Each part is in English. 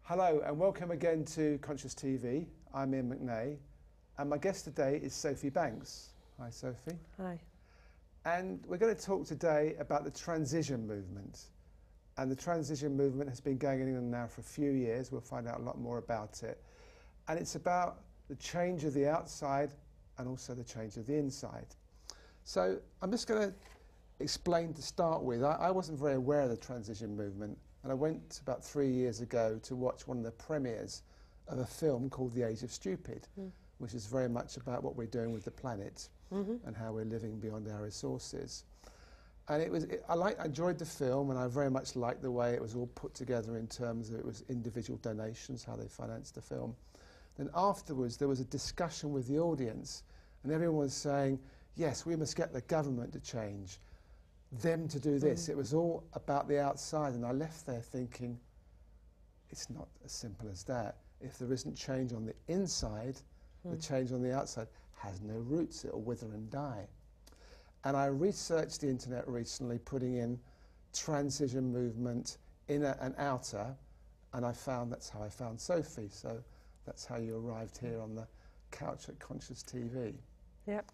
Hello and welcome again to Conscious TV. I'm Iain McNay and my guest today is Sophy Banks. Hi Sophie. Hi. And we're going to talk today about the transition movement. And the transition movement has been going in England now for a few years. We'll find out a lot more about it. And it's about the change of the outside and also the change of the inside. So I'm just going to explain to start with. I wasn't very aware of the transition movement. And I went about 3 years ago to watch one of the premieres of a film called The Age of Stupid, which is very much about what we're doing with the planet and how we're living beyond our resources. And I enjoyed the film, and I very much liked the way it was all put together in terms of it was individual donations, how they financed the film. Then afterwards there was a discussion with the audience, and everyone was saying, yes, we must get the government to change, them to do this. It was all about the outside, and I left there thinking, it's not as simple as that. If there isn't change on the inside, the change on the outside has no roots. It'll wither and die. And I researched the internet recently, putting in transition movement, inner and outer, and I found that's how I found Sophie. So that's how you arrived here on the couch at Conscious TV. Yep.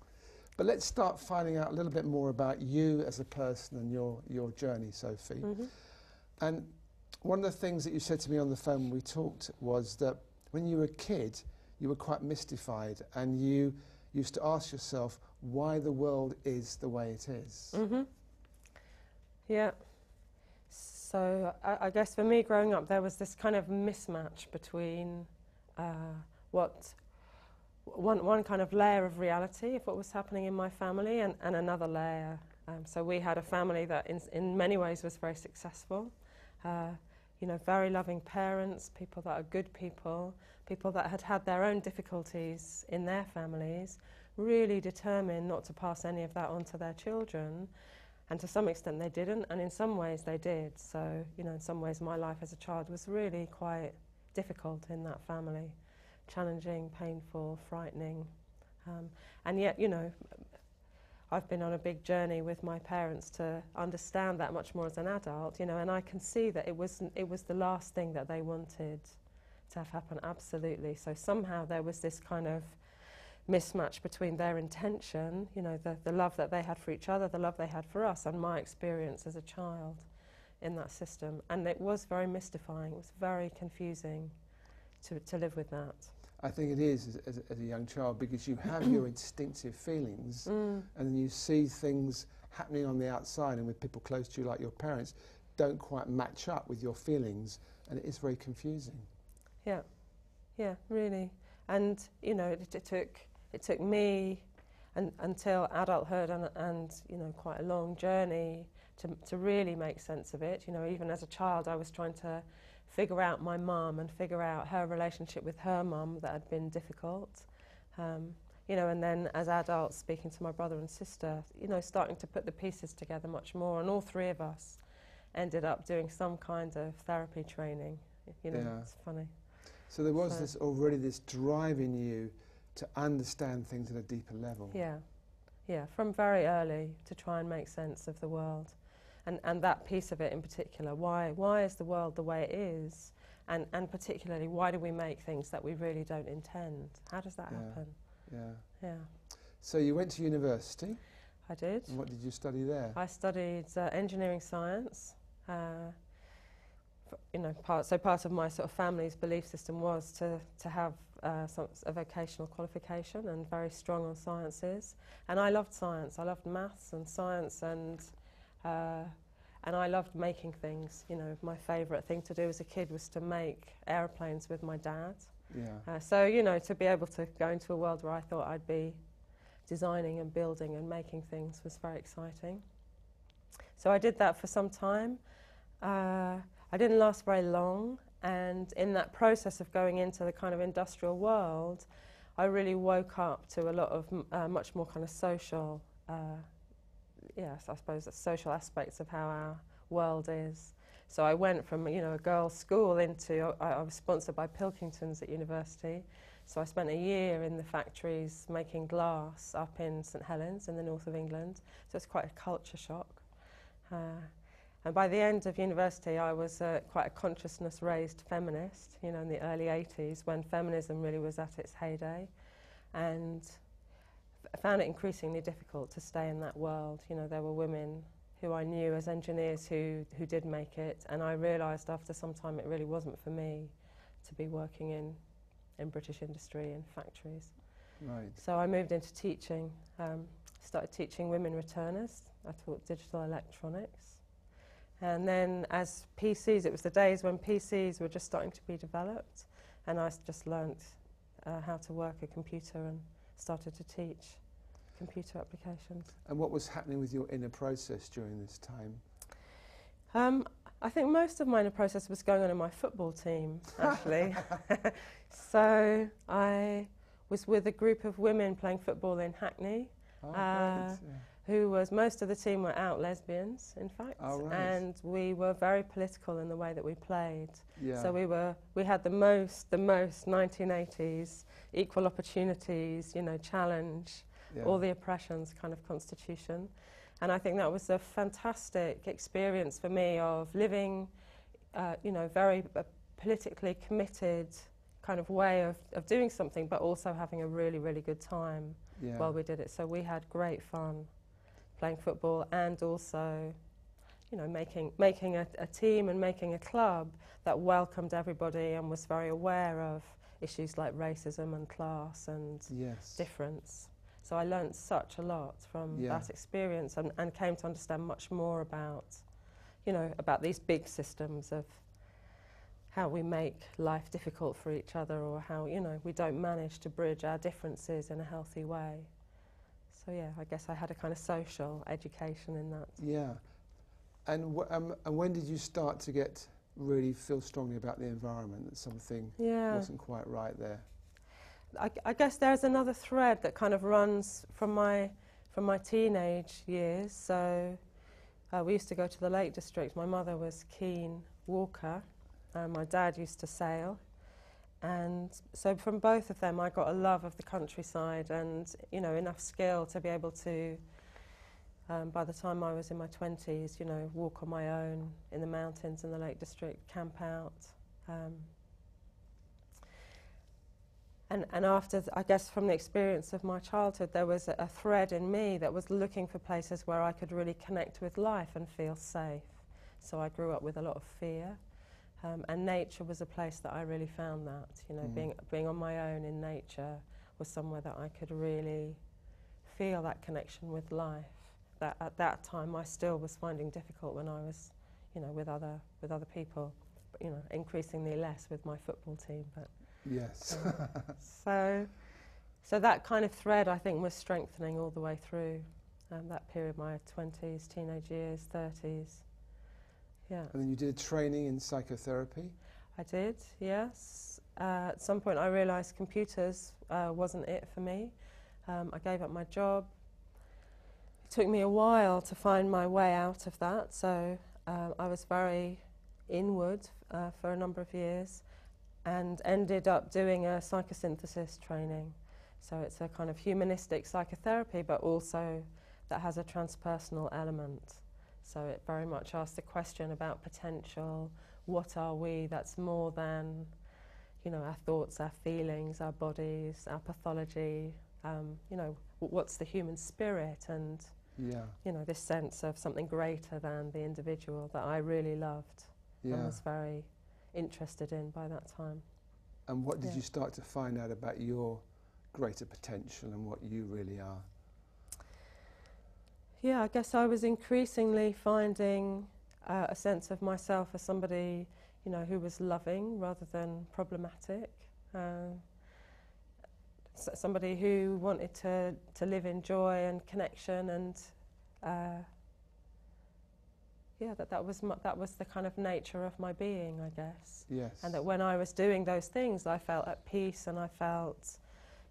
But let's start finding out a little bit more about you as a person and your journey, Sophie. And one of the things that you said to me on the phone when we talked was that when you were a kid, you were quite mystified, and you used to ask yourself why the world is the way it is. Yeah. So I guess for me growing up, there was this kind of mismatch between one kind of layer of reality of what was happening in my family and another layer. So we had a family that in many ways was very successful. You know, very loving parents, people that are good people, people that had had their own difficulties in their families, really determined not to pass any of that on to their children. And to some extent they didn't, and in some ways they did. So, you know, in some ways my life as a child was really quite difficult in that family. Challenging, painful, frightening. And yet, you know, I've been on a big journey with my parents to understand that much more as an adult, you know, and I can see that it was the last thing that they wanted to have happen, absolutely. So somehow there was this kind of mismatch between their intention, you know, the love that they had for each other, the love they had for us, and my experience as a child in that system. And it was very mystifying, it was very confusing to live with that. I think it is as a young child, because you have your instinctive feelings and then you see things happening on the outside, and with people close to you like your parents don't quite match up with your feelings, and it is very confusing. Yeah, really. And you know, it took me until adulthood and you know, quite a long journey to really make sense of it. You know, even as a child I was trying to figure out my mum and figure out her relationship with her mum that had been difficult. You know, and then as adults, speaking to my brother and sister, you know, starting to put the pieces together much more, and all three of us ended up doing some kind of therapy training. You know, it's funny. So there was already this drive in you to understand things at a deeper level. Yeah, from very early, to try and make sense of the world. And that piece of it in particular, why is the world the way it is? And particularly, why do we make things that we really don't intend? How does that happen? Yeah. So you went to university? I did. And what did you study there? I studied engineering science. You know, part of my sort of family's belief system was to have a vocational qualification and very strong on sciences. And I loved science. I loved maths and science, and I loved making things. You know, my favourite thing to do as a kid was to make aeroplanes with my dad. So, you know, to be able to go into a world where I thought I'd be designing and building and making things was very exciting. So I did that for some time. I didn't last very long, and in that process of going into the kind of industrial world, I really woke up to a lot of much more kind of social yes, I suppose the social aspects of how our world is. So I went from, you know, a girls' school into, I was sponsored by Pilkington's at university, so I spent a year in the factories making glass up in St Helens in the north of England, so it's quite a culture shock. And by the end of university, I was quite a consciousness-raised feminist, you know, in the early 80s, when feminism really was at its heyday. And I found it increasingly difficult to stay in that world. You know, there were women who I knew as engineers who did make it, and I realised after some time it really wasn't for me to be working in British industry, in factories. Right. So I moved into teaching, started teaching women returners. I taught digital electronics. And then as PCs, it was the days when PCs were just starting to be developed, and I just learnt how to work a computer and started to teach computer applications. And what was happening with your inner process during this time? I think most of my inner process was going on in my football team, actually. So I was with a group of women playing football in Hackney. Who was, most of the team were out lesbians, in fact, and we were very political in the way that we played. Yeah. So we had the most 1980s equal opportunities, you know, challenge, all the oppressions kind of constitution. And I think that was a fantastic experience for me of living, you know, very politically committed kind of way of doing something, but also having a really, really good time while we did it. So we had great fun playing football, and also, you know, making a team and making a club that welcomed everybody and was very aware of issues like racism and class and difference. So I learnt such a lot from that experience, and came to understand much more about, you know, about these big systems of how we make life difficult for each other, or how, you know, we don't manage to bridge our differences in a healthy way. So yeah, I guess I had a kind of social education in that. Yeah. And when did you start to really feel strongly about the environment, that something wasn't quite right there? I guess there's another thread that kind of runs from my teenage years. So we used to go to the Lake District. My mother was a keen walker. My dad used to sail. And so from both of them, I got a love of the countryside and, you know, enough skill to be able to, by the time I was in my 20s, you know, walk on my own in the mountains in the Lake District, camp out. And after, I guess, from the experience of my childhood, there was a thread in me that was looking for places where I could really connect with life and feel safe. So I grew up with a lot of fear. And nature was a place that I really found that, you know, being on my own in nature was somewhere that I could really feel that connection with life. That at that time I still was finding difficult when I was, you know, with other people, but, you know, increasingly less with my football team. But yes. So that kind of thread, I think, was strengthening all the way through that period, my 20s, teenage years, 30s. Yeah. And then you did a training in psychotherapy? I did, yes. At some point I realised computers wasn't it for me. I gave up my job. It took me a while to find my way out of that, so I was very inward for a number of years and ended up doing a psychosynthesis training. So it's a kind of humanistic psychotherapy, but also that has a transpersonal element. So it very much asks the question about potential. What are we that's more than, you know, our thoughts, our feelings, our bodies, our pathology, you know, what's the human spirit, and, you know, this sense of something greater than the individual that I really loved and was very interested in by that time. And what did you start to find out about your greater potential and what you really are? Yeah, I guess I was increasingly finding a sense of myself as somebody, you know, who was loving rather than problematic. Somebody who wanted to live in joy and connection, and that was the kind of nature of my being, I guess. Yes. And that when I was doing those things, I felt at peace, and I felt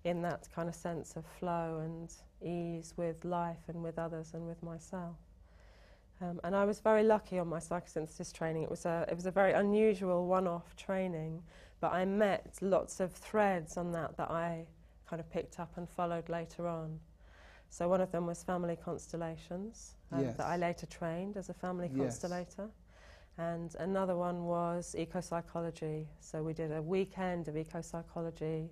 in that kind of sense of flow and ease with life and with others and with myself. And I was very lucky on my psychosynthesis training. It was a very unusual one-off training, but I met lots of threads on that I kind of picked up and followed later on. So one of them was family constellations, Yes. that I later trained as a family Yes. constellator. And another one was eco-psychology. So we did a weekend of eco-psychology,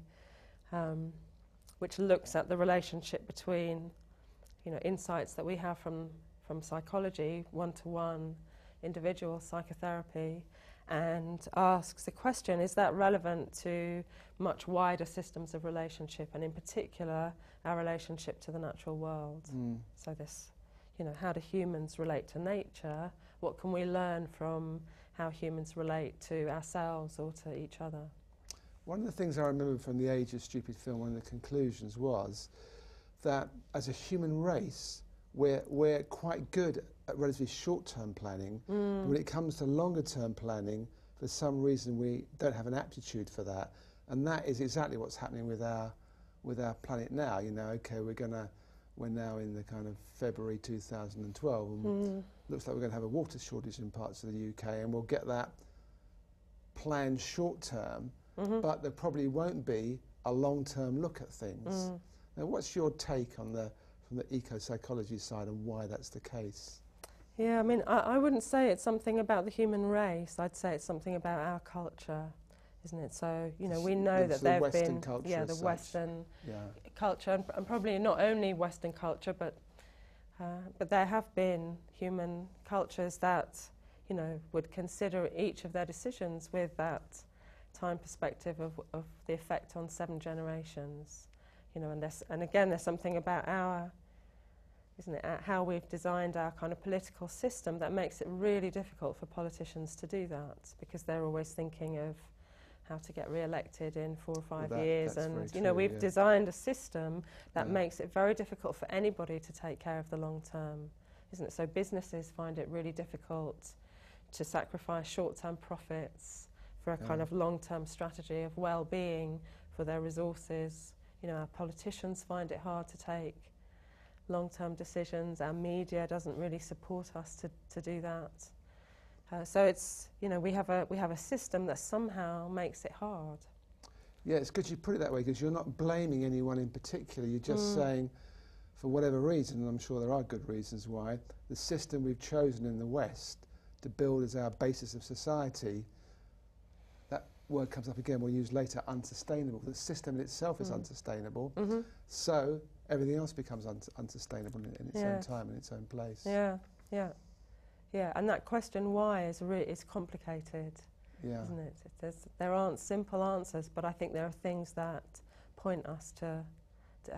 which looks at the relationship between, insights that we have from psychology, one-to-one, individual psychotherapy, and asks the question, is that relevant to much wider systems of relationship, and in particular, our relationship to the natural world? So this, how do humans relate to nature? What can we learn from how humans relate to ourselves or to each other? One of the things I remember from the Age of Stupid film, one of the conclusions was that as a human race, we're quite good at relatively short-term planning. But when it comes to longer-term planning, for some reason we don't have an aptitude for that. And that is exactly what's happening with our planet now. Okay, we're now in the kind of February 2012, and looks like we're going to have a water shortage in parts of the UK, and we'll get that planned short-term, but there probably won't be a long-term look at things. Now, what's your take from the eco-psychology side and why that's the case? Yeah, I mean, I wouldn't say it's something about the human race. I'd say it's something about our culture, isn't it? So, we know that there have been... the Western culture, and probably not only Western culture, but there have been human cultures that, would consider each of their decisions with that time perspective of the effect on 7 generations. And again, there's something about how we've designed our kind of political system that makes it really difficult for politicians to do that, because they're always thinking of how to get re-elected in 4 or 5 years. And, we've designed a system that makes it very difficult for anybody to take care of the long term, isn't it? So businesses find it really difficult to sacrifice short-term profits for a kind of long-term strategy of well-being for their resources. Our politicians find it hard to take long-term decisions. Our media doesn't really support us to do that. So it's, we have a system that somehow makes it hard. Yeah, it's good you put it that way, because you're not blaming anyone in particular. You're just saying, for whatever reason, and I'm sure there are good reasons why, the system we've chosen in the West to build as our basis of society, that word comes up again, we'll use later, unsustainable. The system in itself is unsustainable, so everything else becomes unsustainable in its own time, in its own place. Yeah, and that question why is complicated, isn't it? There aren't simple answers, but I think there are things that point us to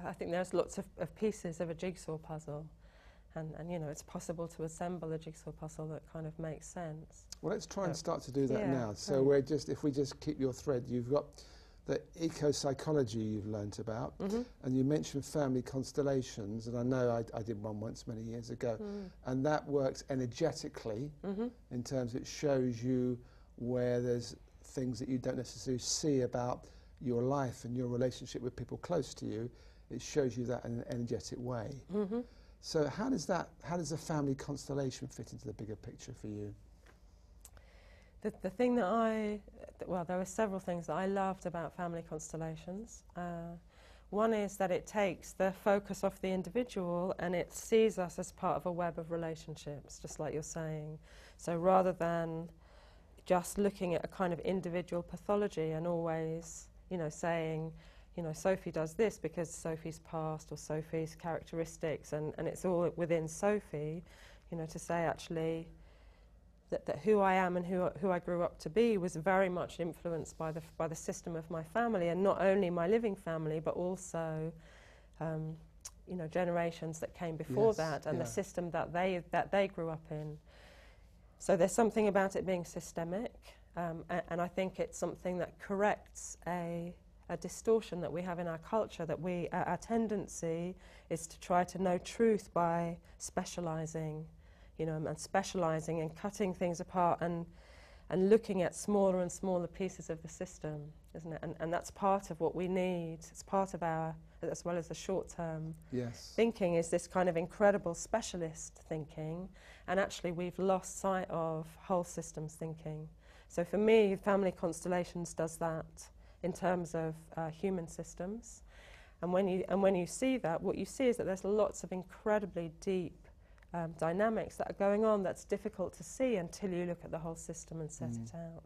I think there's lots of pieces of a jigsaw puzzle, and it's possible to assemble a jigsaw puzzle that kind of makes sense. Well, let's try and start to do that now. So if we just keep your thread, you've got the eco-psychology you've learnt about, and you mentioned family constellations, and I know I did one once many years ago, and that works energetically in terms it shows you where there's things that you don't necessarily see about your life and your relationship with people close to you. It shows you that in an energetic way. So how does a family constellation fit into the bigger picture for you? The thing that there were several things that I loved about family constellations. One is that it takes the focus off the individual and it sees us as part of a web of relationships, just like you're saying. So rather than just looking at a kind of individual pathology and always, saying, Sophie does this because Sophie's past or Sophie's characteristics, and it's all within Sophie, to say actually that who I am and who I grew up to be was very much influenced by the system of my family, and not only my living family, but also generations that came before that, and the system that they grew up in. So there's something about it being systemic, and I think it's something that corrects a distortion that we have in our culture, that our tendency is to try to know truth by specialising, and specialising and cutting things apart and looking at smaller and smaller pieces of the system, isn't it? And that's part of what we need. It's part of our, as well as the short-term thinking, is this kind of incredible specialist thinking, and actually we've lost sight of whole systems thinking. So for me, family constellations does that in terms of human systems. And when you see that, what you see is that there's lots of incredibly deep dynamics that are going on that's difficult to see until you look at the whole system and set it out.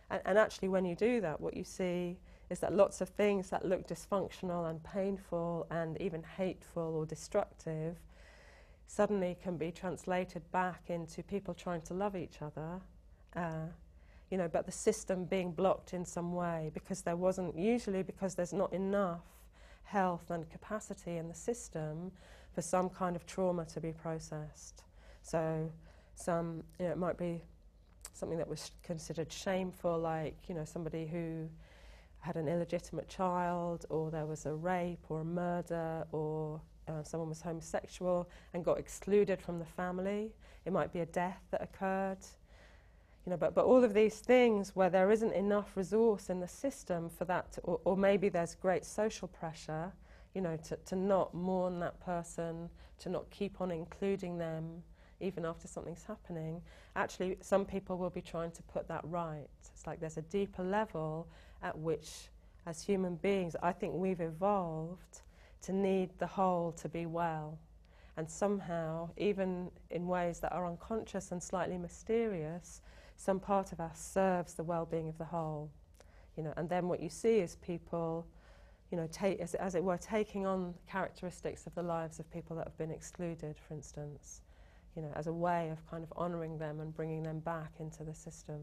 And actually, when you do that, what you see is that lots of things that look dysfunctional and painful and even hateful or destructive suddenly can be translated back into people trying to love each other, but the system being blocked in some way because because there's not enough health and capacity in the system for some kind of trauma to be processed. So it might be something that was considered shameful, like, somebody who had an illegitimate child, or there was a rape or a murder, or someone was homosexual and got excluded from the family. It might be a death that occurred. But all of these things where there isn't enough resource in the system for that, or maybe there's great social pressure, to not mourn that person, to not keep on including them even after something's happening. Actually, some people will be trying to put that right. It's like there's a deeper level at which, as human beings, I think we've evolved to need the whole to be well. And somehow, even in ways that are unconscious and slightly mysterious, some part of us serves the well-being of the whole. And then what you see is people, as it were, taking on characteristics of the lives of people that have been excluded, for instance, as a way of kind of honouring them and bringing them back into the system.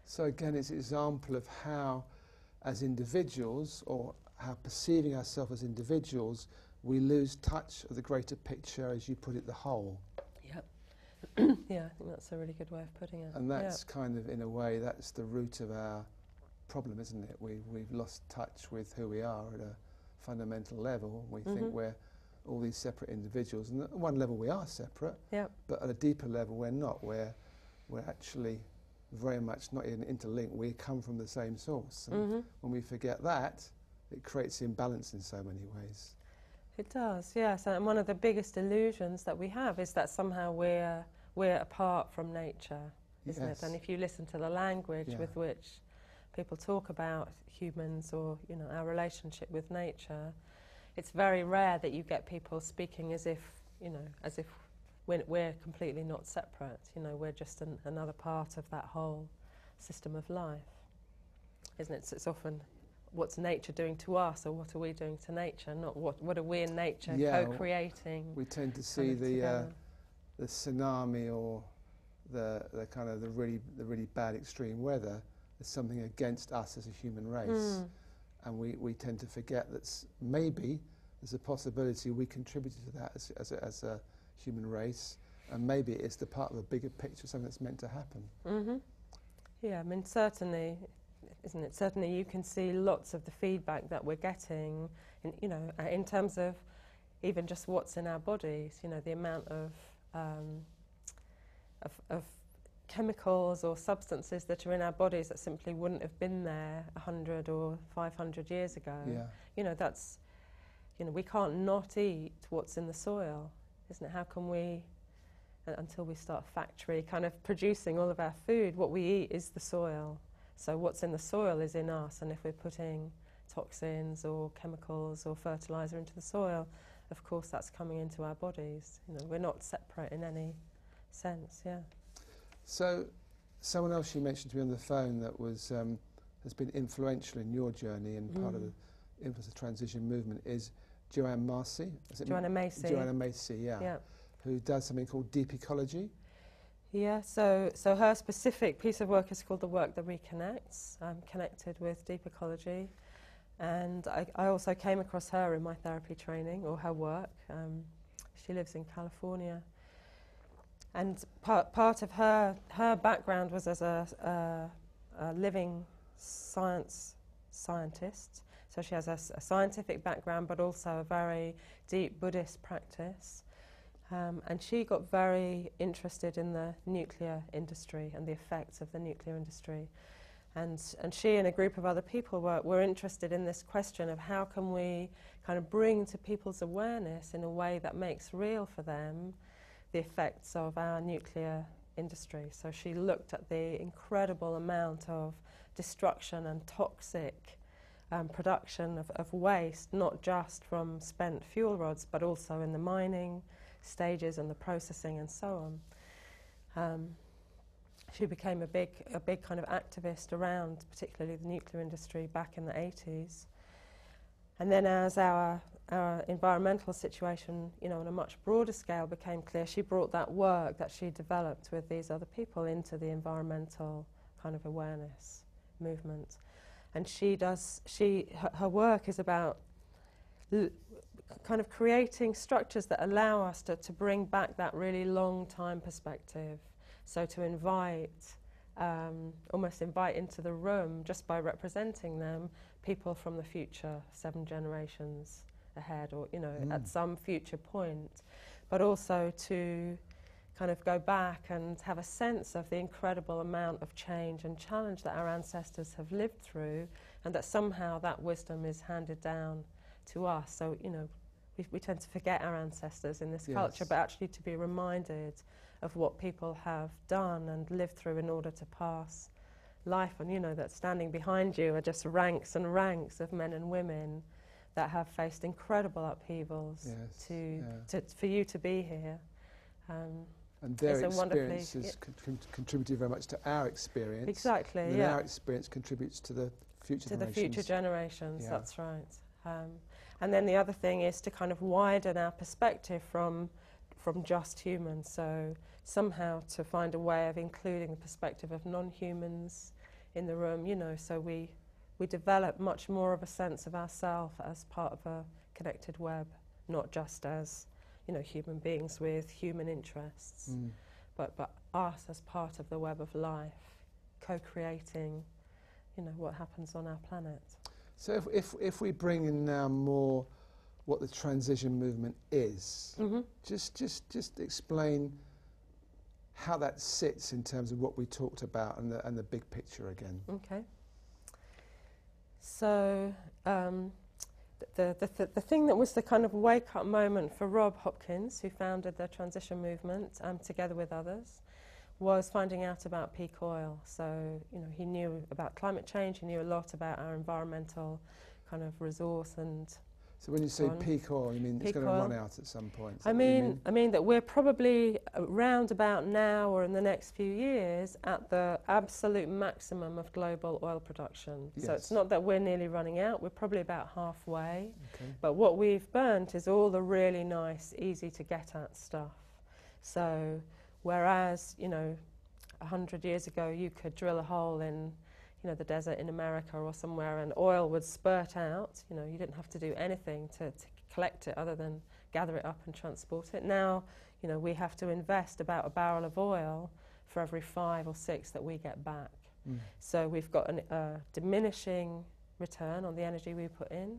So again, it's an example of how, as individuals, or how perceiving ourselves as individuals, we lose touch of the greater picture, as you put it, the whole. Yep. Yeah, I think that's a really good way of putting it. And that's kind of, in a way, that's the root of our problem, isn't it? We've lost touch with who we are at a fundamental level. We think we're all these separate individuals, and at one level we are separate, but at a deeper level we're not. We're actually very much not even interlinked. We come from the same source, and when we forget that, it creates imbalance in so many ways. It does, yes. And one of the biggest illusions that we have is that somehow we're apart from nature, isn't it? And if you listen to the language with which people talk about humans, or our relationship with nature, it's very rare that you get people speaking as if we're completely not separate. We're just another part of that whole system of life, isn't it? So it's often, what's nature doing to us, or what are we doing to nature, not what are we in nature co-creating. We tend to see the tsunami, or the kind of the really bad extreme weather as something against us as a human race, and we tend to forget that maybe there's a possibility we contributed to that as a human race, and maybe it's the part of a bigger picture, something that's meant to happen. Yeah, I mean, certainly, isn't it? Certainly you can see lots of the feedback that we're getting, in terms of even just what's in our bodies, the amount of chemicals or substances that are in our bodies that simply wouldn't have been there 100 or 500 years ago. That's, we can't not eat what's in the soil, isn't it? How can we, until we start a factory kind of producing all of our food, what we eat is the soil. So what's in the soil is in us, and if we're putting toxins or chemicals or fertilizer into the soil, of course that's coming into our bodies. We're not separate in any sense, So, someone else you mentioned to me on the phone that was has been influential in your journey and part of the influence of the transition movement is Joanna Macy. Joanna Macy. Joanna Macy, who does something called deep ecology. Yeah, so her specific piece of work is called The Work That Reconnects. I'm connected with deep ecology, and I also came across her in my therapy training, or her work. She lives in California. And part of her background was as a living scientist. So she has a scientific background, but also a very deep Buddhist practice. And she got very interested in the nuclear industry and the effects of the nuclear industry. And she and a group of other people were interested in this question of how can we kind of bring to people's awareness in a way that makes real for them the effects of our nuclear industry. So she looked at the incredible amount of destruction and toxic production of waste, not just from spent fuel rods, but also in the mining stages and the processing and so on. She became a big kind of activist around, particularly the nuclear industry, back in the 80s. And then as our environmental situation, on a much broader scale became clear, she brought that work that she developed with these other people into the environmental kind of awareness movement. And her work is about kind of creating structures that allow us to bring back that really long time perspective. So to almost invite into the room, just by representing them, people from the future, 7 generations ahead, or at some future point, but also to kind of go back and have a sense of the incredible amount of change and challenge that our ancestors have lived through, and that somehow that wisdom is handed down to us. So we tend to forget our ancestors in this culture, but actually to be reminded of what people have done and lived through in order to pass life. And that standing behind you are just ranks and ranks of men and women that have faced incredible upheavals for you to be here. And their experiences contributed very much to our experience. Exactly, and our experience contributes to the future generations. To the future generations, that's right. And then the other thing is to kind of widen our perspective from just humans. So somehow to find a way of including the perspective of non-humans in the room, so we develop much more of a sense of ourselves as part of a connected web, not just as human beings with human interests, but us as part of the web of life, co-creating, what happens on our planet. So if we bring in now more what the transition movement is, just explain how that sits in terms of what we talked about and the big picture again. Okay. So the thing that was the kind of wake-up moment for Rob Hopkins, who founded the transition movement together with others, was finding out about peak oil. So, he knew about climate change, he knew a lot about our environmental kind of resource and so when you say peak oil, you mean it's going to run out at some point? I mean that we're probably around about now or in the next few years at the absolute maximum of global oil production. Yes. So it's not that we're nearly running out, we're probably about halfway. Okay. But what we've burnt is all the really nice, easy to get at stuff. So whereas, 100 years ago you could drill a hole in the desert in America or somewhere, and oil would spurt out. You didn't have to do anything to collect it other than gather it up and transport it. Now, we have to invest about a barrel of oil for every 5 or 6 that we get back. So we've got a diminishing return on the energy we put in,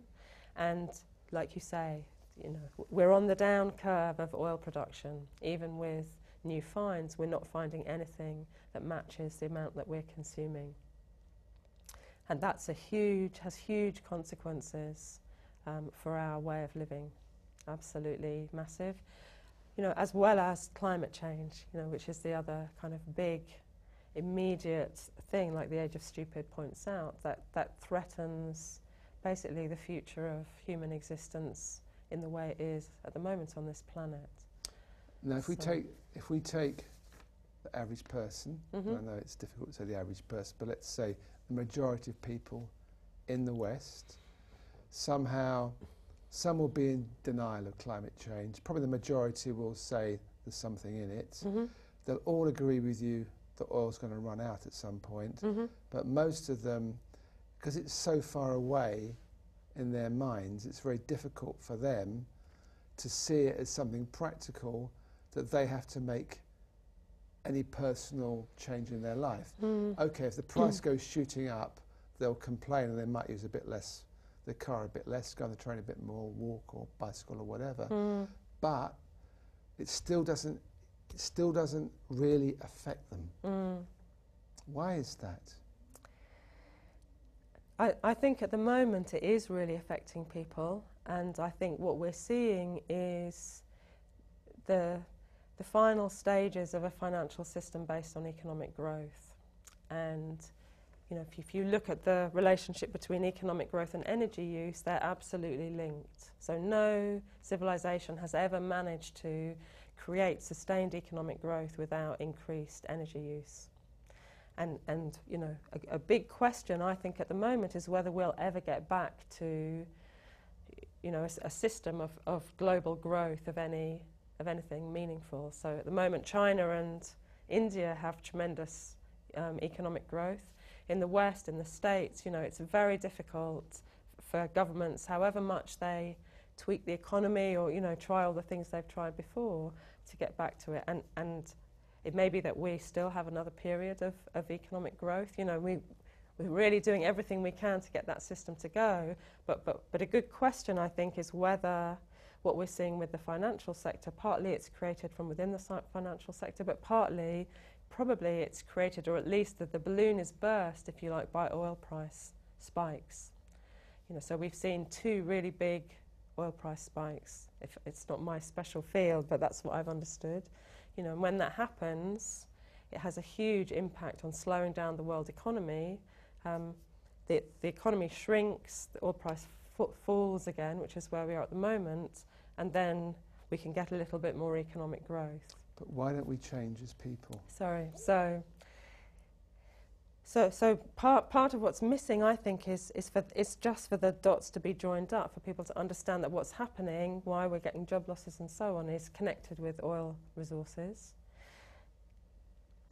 and like you say, we're on the down curve of oil production. Even with new finds, we're not finding anything that matches the amount that we're consuming. And that's has huge consequences for our way of living, absolutely massive. As well as climate change, which is the other kind of big, immediate thing, like the Age of Stupid points out, that threatens basically the future of human existence in the way it is at the moment on this planet. Now, if we take the average person, I know it's difficult to say the average person, but let's say the majority of people in the West, somehow, some will be in denial of climate change. Probably the majority will say there's something in it. They'll all agree with you that oil's going to run out at some point. But most of them, because it's so far away in their minds, it's very difficult for them to see it as something practical that they have to make any personal change in their life. Okay, if the price goes shooting up, they'll complain and they might use a bit less, the car a bit less, go on the train a bit more, walk or bicycle or whatever. But it still doesn't really affect them. Why is that? I think at the moment it is really affecting people, and I think what we're seeing is the final stages of a financial system based on economic growth. And you know, if you look at the relationship between economic growth and energy use, they're absolutely linked. So no civilization has ever managed to create sustained economic growth without increased energy use. And you know, a big question I think at the moment is whether we'll ever get back to, you know, a system of global growth of anything meaningful. So at the moment, China and India have tremendous economic growth. In the West, in the States, you know, it's very difficult for governments, however much they tweak the economy or, you know, try all the things they've tried before, to get back to it. And it may be that we still have another period of economic growth. You know, we're really doing everything we can to get that system to go. But a good question, I think, is whether what we're seeing with the financial sector, partly it's created from within the financial sector, but partly, probably it's created, or at least that the balloon is burst, if you like, by oil price spikes. You know, so we've seen 2 really big oil price spikes. If it's not my special field, but that's what I've understood. You know, and when that happens, it has a huge impact on slowing down the world economy. The economy shrinks, the oil price falls again, which is where we are at the moment, and then we can get a little bit more economic growth. But why don't we change as people? Sorry. So part of what's missing, I think, is just for the dots to be joined up, for people to understand that what's happening, why we're getting job losses and so on, is connected with oil resources.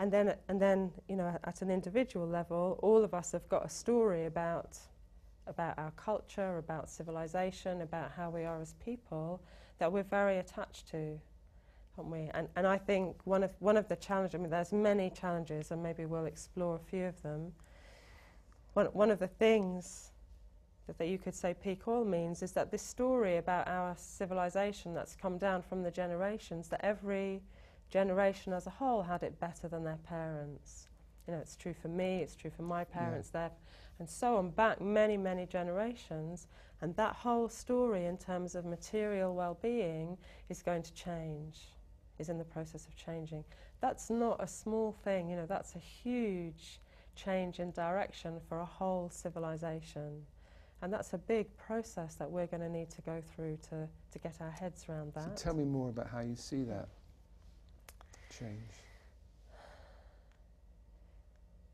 And then, you know, at an individual level, all of us have got a story about our culture, about civilization, about how we are as people, that we're very attached to, aren't we? And I think one of the challenges, I mean, there's many challenges, and maybe we'll explore a few of them. One of the things that you could say peak oil means is that this story about our civilization that's come down from the generations, that every generation as a whole had it better than their parents. You know, it's true for me, it's true for my parents, and so on, back many, many generations. And that whole story in terms of material well-being is going to change, is in the process of changing. That's not a small thing, you know, that's a huge change in direction for a whole civilization. And that's a big process that we're going to need to go through to get our heads around that. So tell me more about how you see that change.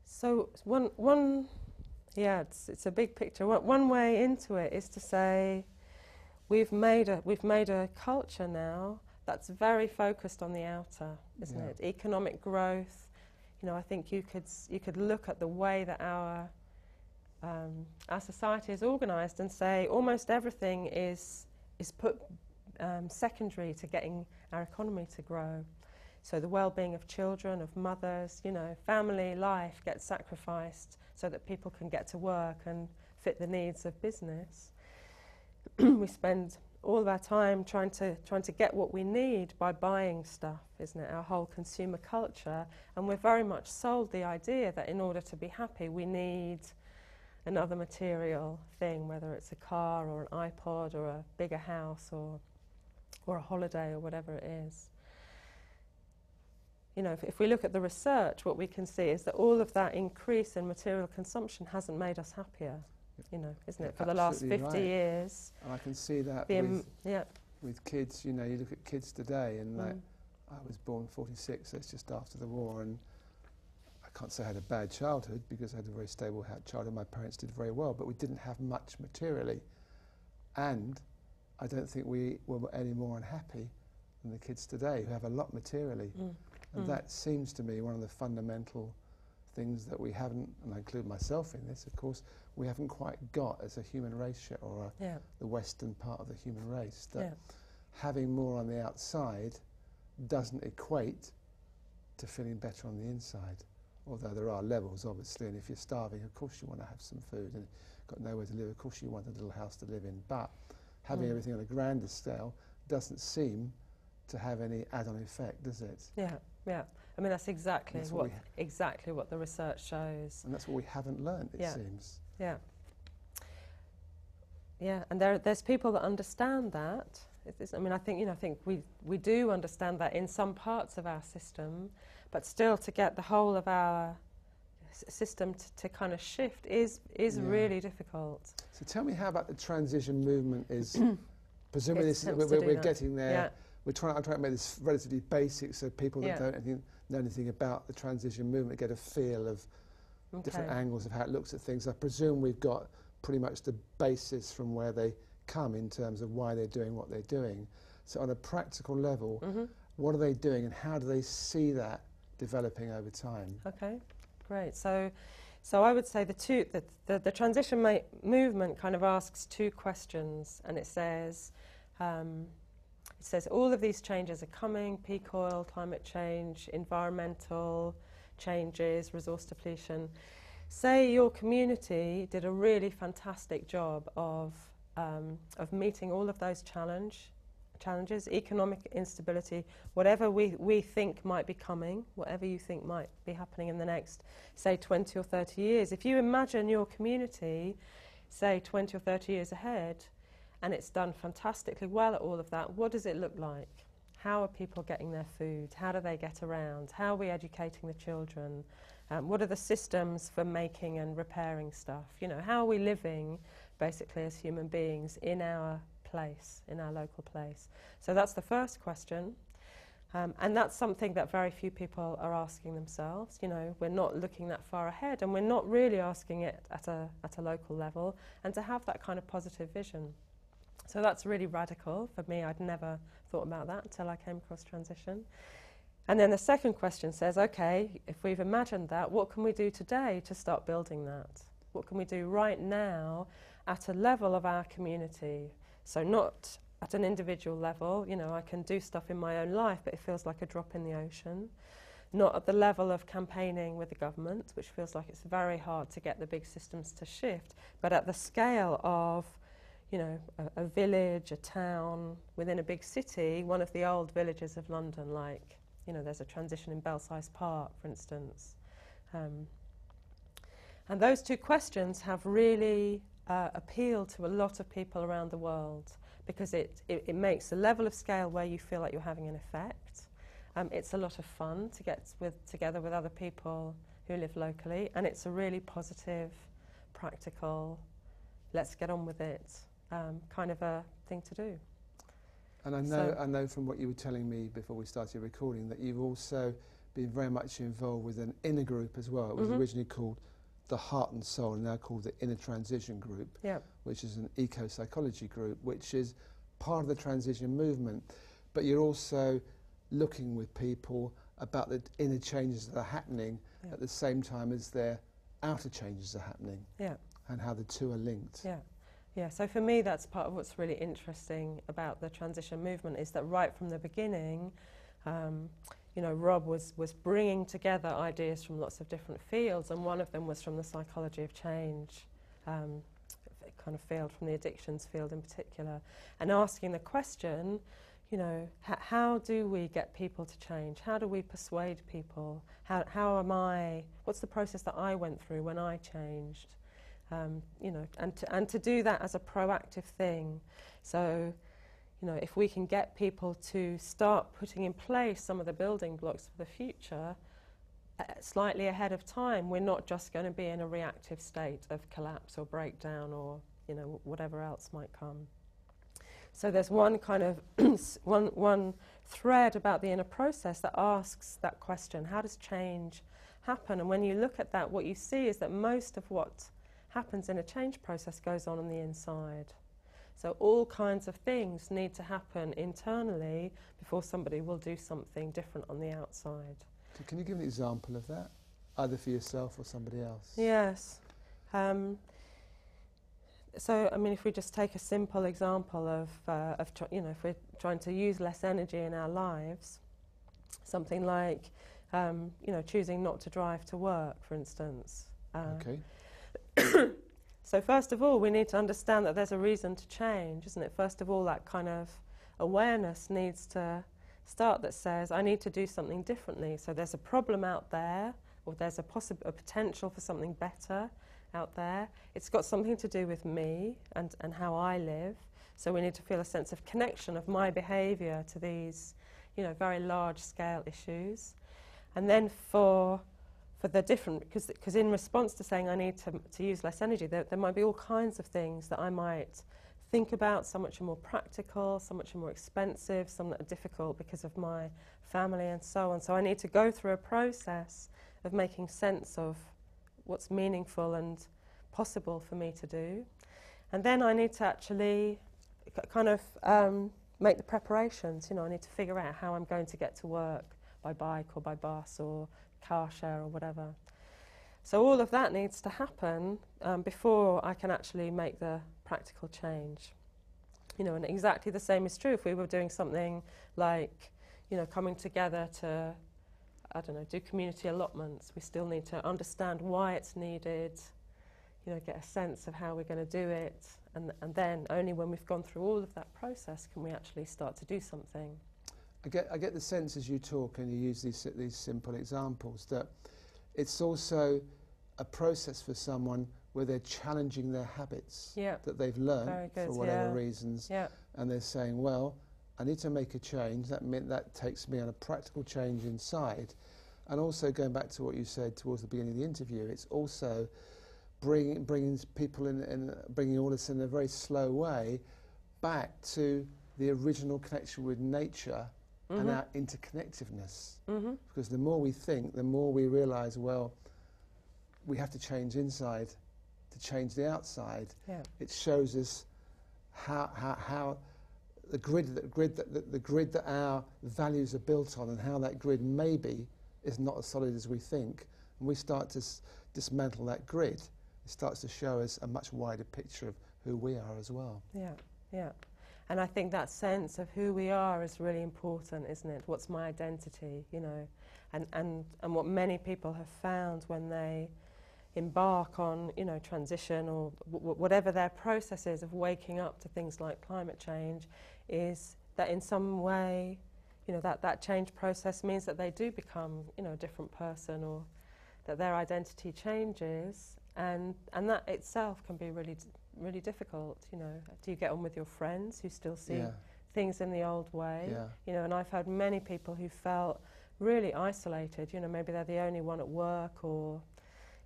So it's a big picture. One way into it is to say we've made a culture now that's very focused on the outer, isn't it? Economic growth. You know, I think you could look at the way that our society is organised and say almost everything is put secondary to getting our economy to grow. So the well-being of children, of mothers, you know, family life gets sacrificed so that people can get to work and fit the needs of business. We spend all of our time trying to get what we need by buying stuff, isn't it? Our whole consumer culture, and we're very much sold the idea that in order to be happy, we need another material thing, whether it's a car or an iPod or a bigger house or a holiday or whatever it is. You know, if we look at the research, what we can see is that all of that increase in material consumption hasn't made us happier, you know, isn't it, for the last 50 years. And I can see that with kids. You know, you look at kids today, and like, I was born 46, so it's just after the war, and I can't say I had a bad childhood because I had a very stable childhood. My parents did very well, but we didn't have much materially. And I don't think we were any more unhappy than the kids today who have a lot materially. And that seems to me one of the fundamental things that we haven't, and I include myself in this, of course, we haven't quite got as a human race yet, or the Western part of the human race, that having more on the outside doesn't equate to feeling better on the inside. Although there are levels, obviously, and if you're starving, of course you want to have some food, and got nowhere to live, of course you want a little house to live in. But having everything on a grander scale doesn't seem to have any add-on effect, does it? Yeah. I mean, that's exactly what the research shows. And that's what we haven't learned, it seems. Yeah, and there's people that understand that. I mean, I think we do understand that in some parts of our system, but still to get the whole of our system to kind of shift is really difficult. So tell me how about the transition movement is, presumably we're getting there. Yeah. I'm trying to make this relatively basic so people that don't know anything about the transition movement get a feel of different angles of how it looks at things. I presume we've got pretty much the basis from where they come in terms of why they're doing what they're doing. So on a practical level, what are they doing and how do they see that developing over time? Okay, great. So I would say the transition movement kind of asks two questions, and it says all of these changes are coming: peak oil, climate change, environmental changes, resource depletion. Say your community did a really fantastic job of meeting all of those challenges, economic instability, whatever we think might be coming, whatever you think might be happening in the next, say, 20 or 30 years. If you imagine your community, say, 20 or 30 years ahead, and it's done fantastically well at all of that, what does it look like? How are people getting their food? How do they get around? How are we educating the children? What are the systems for making and repairing stuff? You know, how are we living, basically, as human beings in our place, in our local place? So that's the first question. And that's something that very few people are asking themselves. You know, we're not looking that far ahead, and we're not really asking it at a local level, and to have that kind of positive vision. So that's really radical for me. I'd never thought about that until I came across transition. And then the second question says, okay, if we've imagined that, what can we do today to start building that? What can we do right now at a level of our community? So not at an individual level, you know, I can do stuff in my own life, but it feels like a drop in the ocean. Not at the level of campaigning with the government, which feels like it's very hard to get the big systems to shift, but at the scale of, you know, a village, a town, within a big city, one of the old villages of London, like, you know, there's a transition in Belsize Park, for instance. And those two questions have really appealed to a lot of people around the world, because it makes a level of scale where you feel like you're having an effect. It's a lot of fun to get together with other people who live locally, and it's a really positive, practical, let's get on with it kind of a thing to do. And I know from what you were telling me before we started recording that you've also been very much involved with an inner group as well. It was originally called the Heart and Soul, and now called the Inner Transition Group, which is an eco-psychology group, which is part of the transition movement. But you're also looking with people about the inner changes that are happening at the same time as their outer changes are happening, and how the two are linked. Yeah, so for me that's part of what's really interesting about the transition movement, is that right from the beginning, you know, Rob was bringing together ideas from lots of different fields, and one of them was from the psychology of change, kind of field, from the addictions field in particular, and asking the question, you know, how do we get people to change? How do we persuade people? How am I, what's the process that I went through when I changed? You know, and to do that as a proactive thing. So, you know, if we can get people to start putting in place some of the building blocks for the future slightly ahead of time, we're not just going to be in a reactive state of collapse or breakdown or, you know, whatever else might come. So there's one kind of one thread about the inner process that asks that question: how does change happen? And when you look at that, what you see is that most of what happens in a change process goes on the inside. So all kinds of things need to happen internally before somebody will do something different on the outside. So can you give an example of that, either for yourself or somebody else? Yes. So, I mean, if we just take a simple example of you know, if we're trying to use less energy in our lives, something like, you know, choosing not to drive to work, for instance. Okay. So first of all, we need to understand that there's a reason to change, isn't it? First of all, that kind of awareness needs to start that says, I need to do something differently. So there's a problem out there, or there's a potential for something better out there. It's got something to do with me and how I live. So we need to feel a sense of connection of my behaviour to these, you know, very large scale issues. And then for for the different, because in response to saying I need to use less energy, there might be all kinds of things that I might think about, some which are more practical, some which are more expensive, some that are difficult because of my family and so on. So I need to go through a process of making sense of what's meaningful and possible for me to do. And then I need to actually kind of make the preparations. You know, I need to figure out how I'm going to get to work by bike or by bus or car share or whatever. So all of that needs to happen before I can actually make the practical change. You know, and exactly the same is true if we were doing something like, you know, coming together to, I don't know, do community allotments. We still need to understand why it's needed, you know, get a sense of how we're going to do it, and then only when we've gone through all of that process can we actually start to do something. I get the sense as you talk and you use these simple examples that it's also a process for someone where they're challenging their habits that they've learned for whatever reasons, and they're saying, well, I need to make a change. That takes me on a practical change inside. And also going back to what you said towards the beginning of the interview, it's also bringing people in, bringing all this in a very slow way back to the original connection with nature and our interconnectiveness. Because the more we think, the more we realise, well, we have to change inside to change the outside. It shows us how the grid that our values are built on, and how that grid maybe is not as solid as we think. And we start to dismantle that grid. It starts to show us a much wider picture of who we are as well. Yeah. And I think that sense of who we are is really important, isn't it? What's my identity, you know? And what many people have found when they embark on, you know, transition or whatever their process is of waking up to things like climate change, is that in some way, you know, that change process means that they do become, you know, a different person, or that their identity changes, and that itself can be really difficult. You know, do you get on with your friends who still see things in the old way? You know, and I've heard many people who felt really isolated. You know, maybe they're the only one at work, or,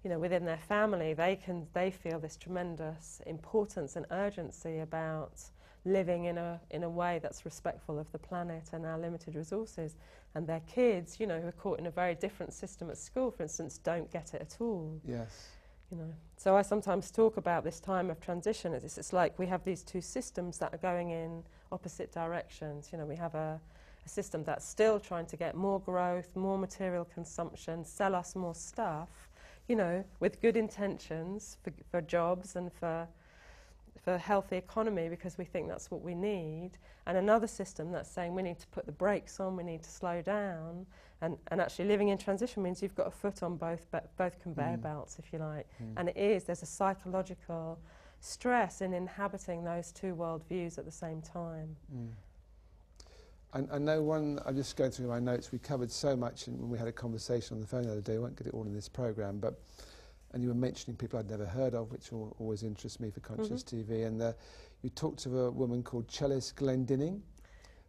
you know, within their family, they feel this tremendous importance and urgency about living in a way that's respectful of the planet and our limited resources. And their kids, you know, who are caught in a very different system at school, for instance, don't get it at all. You know, so I sometimes talk about this time of transition. It's like we have these two systems that are going in opposite directions. You know, we have a system that's still trying to get more growth, more material consumption, sell us more stuff, you know, with good intentions for jobs and for healthy economy, because we think that's what we need. And another system that's saying we need to put the brakes on, we need to slow down. And actually living in transition means you've got a foot on both conveyor belts, if you like. And there's a psychological stress in inhabiting those two worldviews at the same time. I know I'm just going through my notes, we covered so much when we had a conversation on the phone the other day. I won't get it all in this programme, and you were mentioning people I'd never heard of, which always interests me for Conscious TV. And you talked to a woman called Chellis Glendinning,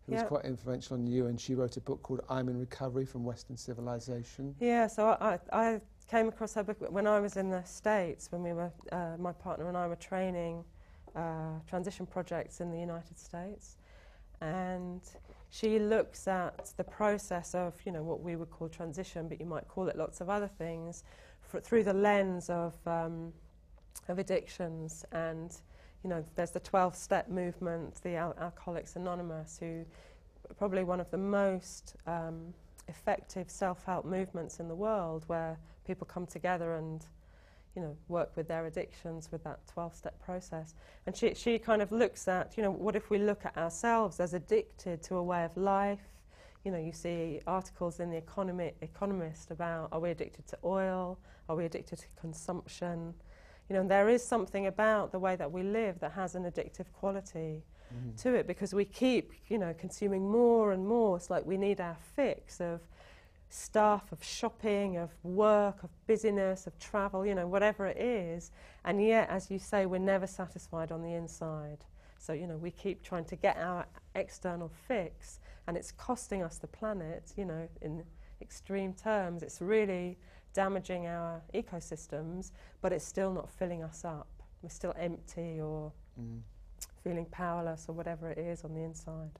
who was quite influential on you, and she wrote a book called I'm in Recovery from Western Civilization. Yeah, so I came across her book when I was in the States, when we were, my partner and I were training transition projects in the United States. And she looks at the process of, you know, what we would call transition, but you might call it lots of other things, through the lens of addictions. And, you know, there's the 12-step movement, the Alcoholics Anonymous, who are probably one of the most effective self-help movements in the world, where people come together and, you know, work with their addictions with that 12-step process. And she kind of looks at, you know, what if we look at ourselves as addicted to a way of life? You know, you see articles in the Economist about, are we addicted to oil? Are we addicted to consumption? You know, and there is something about the way that we live that has an addictive quality to it, because we keep, you know, consuming more and more. It's like we need our fix of stuff, of shopping, of work, of busyness, of travel, you know, whatever it is. And yet, as you say, we're never satisfied on the inside. So, you know, we keep trying to get our external fix, and it's costing us the planet, you know, in extreme terms. It's really damaging our ecosystems, but it's still not filling us up. We're still empty or feeling powerless or whatever it is on the inside.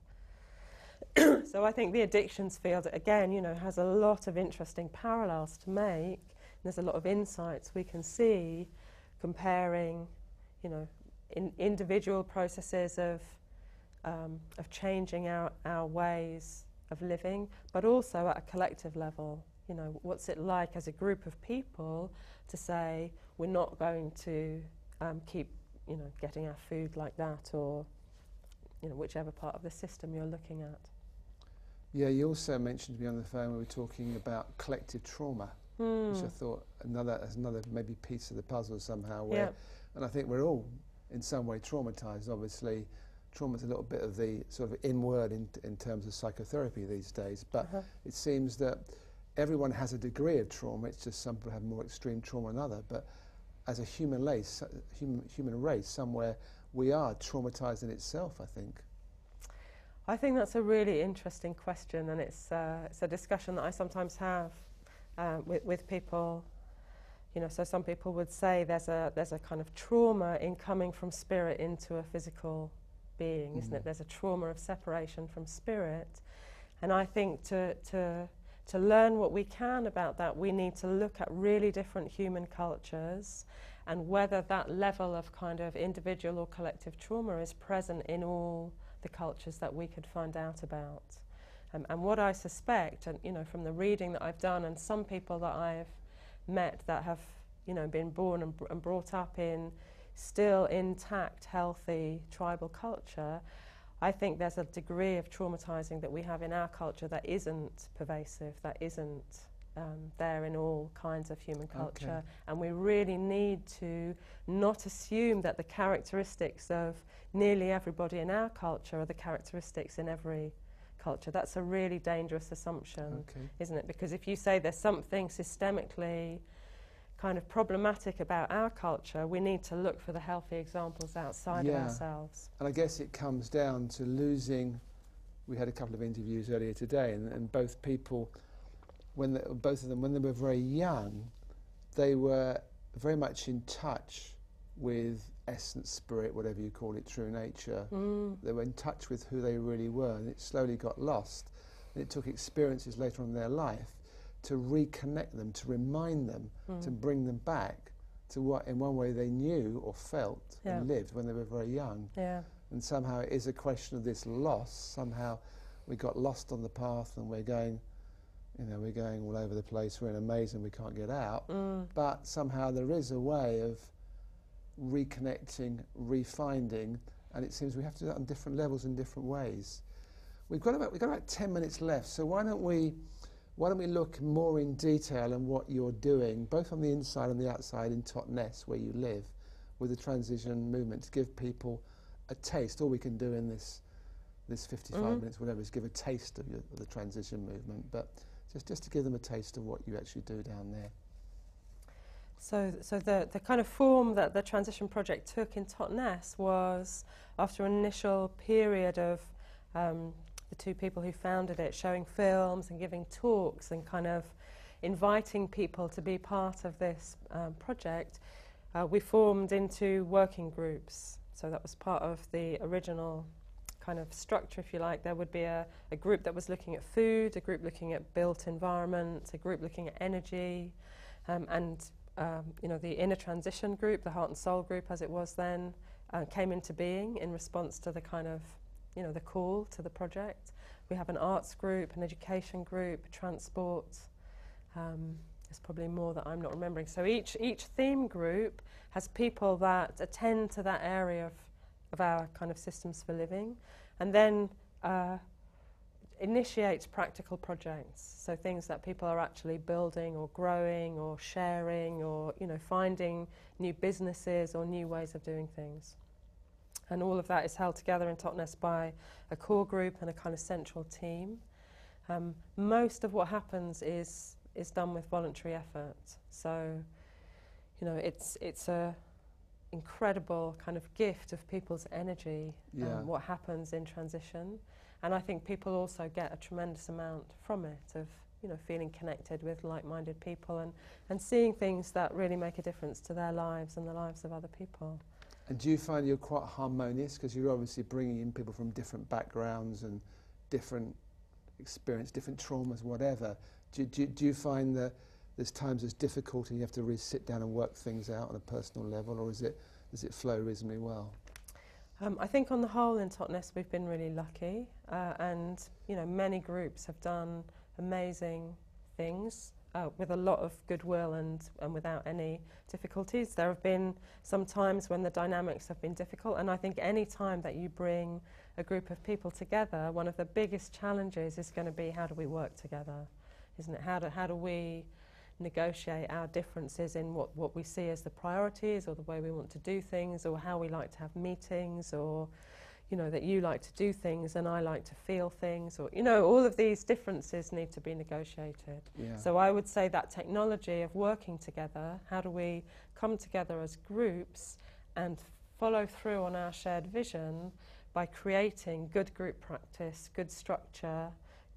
So I think the addictions field, again, you know, has a lot of interesting parallels to make. There's a lot of insights we can see comparing, you know, individual processes of changing our ways of living, but also at a collective level. You know, what's it like as a group of people to say we're not going to keep, you know, getting our food like that, or, you know, whichever part of the system you're looking at. Yeah, you also mentioned to me on the phone we were talking about collective trauma, which I thought is another maybe piece of the puzzle somehow. Where, and I think we're all in some way traumatised. Obviously, trauma is a little bit of the sort of in word in terms of psychotherapy these days. But it seems that everyone has a degree of trauma. It's just some people have more extreme trauma than others. But as a human race, somewhere we are traumatised in itself, I think. I think that's a really interesting question, and it's a discussion that I sometimes have with people. You know, so some people would say there's a kind of trauma in coming from spirit into a physical being, isn't it? There's a trauma of separation from spirit, and I think to learn what we can about that, we need to look at really different human cultures and whether that level of kind of individual or collective trauma is present in all the cultures that we could find out about. And what I suspect, and you know, from the reading that I've done, and some people that I've met that have, you know, been born and brought up in still intact, healthy tribal culture, I think there's a degree of traumatizing that we have in our culture that isn't pervasive, that isn't there in all kinds of human culture. Okay. And we really need to not assume that the characteristics of nearly everybody in our culture are the characteristics in every culture. That's a really dangerous assumption, isn't it? Because if you say there's something systemically kind of problematic about our culture, we need to look for the healthy examples outside of ourselves. And I guess it comes down to losing. We had a couple of interviews earlier today, and both people, both of them, when they were very young, they were very much in touch with essence, spirit, whatever you call it, true nature. They were in touch with who they really were, and it slowly got lost. And it took experiences later on in their life to reconnect them, to remind them, to bring them back to what in one way they knew or felt and lived when they were very young. And somehow it is a question of this loss. Somehow we got lost on the path, and we're going, you know, we're going all over the place, we're in a maze and we can't get out. But somehow there is a way of reconnecting, refinding, and it seems we have to do that on different levels in different ways. We've got about 10 minutes left, so why don't we look more in detail on what you're doing, both on the inside and the outside in Totnes, where you live, with the transition movement, to give people a taste. All we can do in this 55 minutes, whatever, is give a taste of the transition movement, but just to give them a taste of what you actually do down there. So the kind of form that the transition project took in Totnes was, after an initial period of the two people who founded it showing films and giving talks and kind of inviting people to be part of this project, we formed into working groups. So that was part of the original kind of structure, if you like. There would be a group that was looking at food, a group looking at built environment, a group looking at energy, and you know, the inner transition group, the heart and soul group as it was then, came into being in response to the kind of, you know, the call to the project. We have an arts group, an education group, transport. There's probably more that I'm not remembering. So each theme group has people that attend to that area of our kind of systems for living, and then initiates practical projects. So things that people are actually building or growing or sharing, or, you know, finding new businesses or new ways of doing things. And all of that is held together in Totnes by a core group and a kind of central team. Most of what happens is done with voluntary effort. So, you know, it's a incredible kind of gift of people's energy, what happens in transition. And I think people also get a tremendous amount from it, of feeling connected with like-minded people and seeing things that really make a difference to their lives and the lives of other people. And do you find you're quite harmonious, because you're obviously bringing in people from different backgrounds and different experience, different traumas, whatever. Do you find that there's times there's difficulty and you have to really sit down and work things out on a personal level, or does it flow reasonably well? I think on the whole in Totnes we've been really lucky, and many groups have done amazing things with a lot of goodwill and without any difficulties. There have been some times when the dynamics have been difficult, and I think any time that you bring a group of people together, one of the biggest challenges is going to be, how do we work together, isn't it? How do we negotiate our differences in what we see as the priorities, or the way we want to do things, or how we like to have meetings, or that you like to do things and I like to feel things, or all of these differences need to be negotiated. Yeah. So I would say that technology of working together, how do we come together as groups and follow through on our shared vision by creating good group practice, good structure,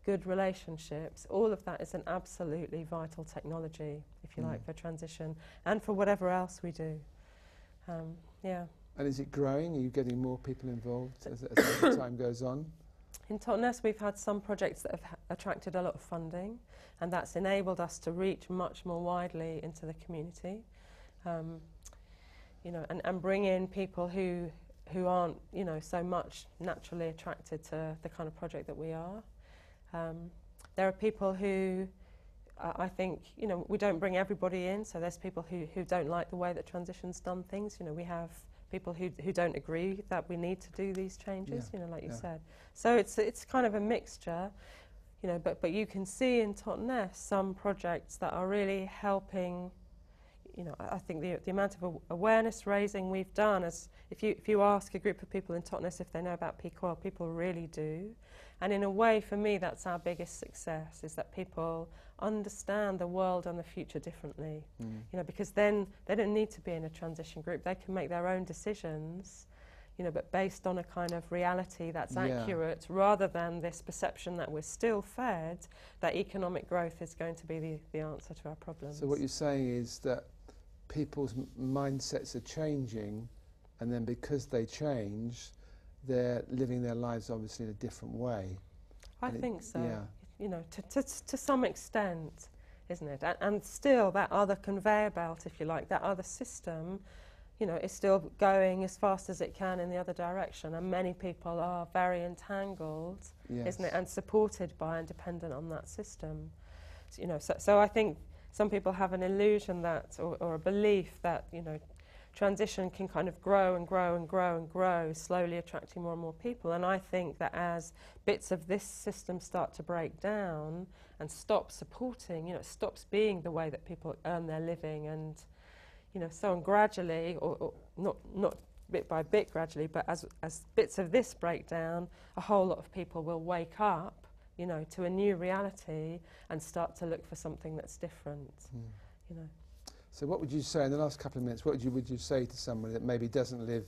good relationships, all of that is an absolutely vital technology, if you like, for transition and for whatever else we do. Yeah. And is it growing? Are you getting more people involved as the time goes on? In Totnes we've had some projects that have attracted a lot of funding, and that's enabled us to reach much more widely into the community, and bring in people who aren't so much naturally attracted to the kind of project that we are. There are people who I think we don't bring everybody in, so there's people who don't like the way that transition's done things. We have people who don't agree that we need to do these changes, like you said. So it's kind of a mixture, but you can see in Totnes some projects that are really helping. I think the amount of awareness raising we've done, is if you ask a group of people in Totnes if they know about peak oil, people really do. And in a way, for me, that's our biggest success, is that people understand the world and the future differently. Because then they don't need to be in a transition group. They can make their own decisions, but based on a kind of reality that's accurate, rather than this perception that we're still fed that economic growth is going to be the answer to our problems. So what you're saying is that people's mindsets are changing, and then because they change, they're living their lives obviously in a different way. I think so. Yeah. To some extent, isn't it? And still, that other conveyor belt, if you like, that other system, is still going as fast as it can in the other direction. And many people are very entangled, isn't it? And supported by and dependent on that system. So I think some people have an illusion that, or a belief that, transition can kind of grow and grow and grow and grow, slowly attracting more and more people. And I think that as bits of this system start to break down and stop supporting, stops being the way that people earn their living, and, so on, gradually, or not bit by bit gradually, but as bits of this break down, a whole lot of people will wake up, to a new reality and start to look for something that's different, So what would you say in the last couple of minutes, would you say to someone that maybe doesn't live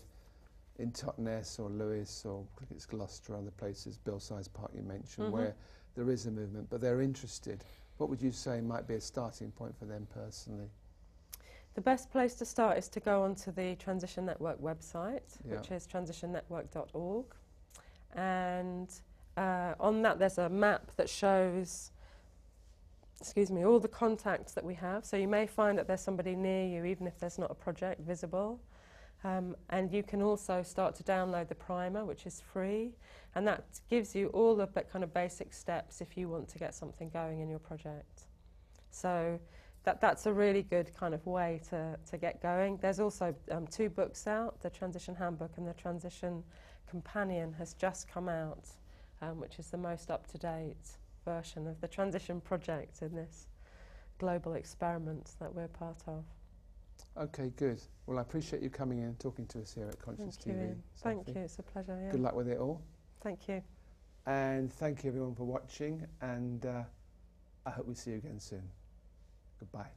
in Totnes or Lewis or I think it's Gloucester or other places, Belsize Park you mentioned, where there is a movement, but they're interested? What would you say might be a starting point for them personally? The best place to start is to go onto the Transition Network website, which is transitionnetwork.org. And on that there's a map that shows all the contacts that we have. So you may find that there's somebody near you, even if there's not a project visible. And you can also start to download the primer, which is free. And that gives you all the kind of basic steps if you want to get something going in your project. So that's a really good kind of way to get going. There's also 2 books out. The Transition Handbook and the Transition Companion has just come out, which is the most up-to-date version of the transition project in this global experiment that we're part of. Okay, good. Well, I appreciate you coming in and talking to us here at Conscious TV. Iain. Thank you, it's a pleasure. Good luck with it all. Thank you. And thank you everyone for watching, and I hope we see you again soon. Goodbye.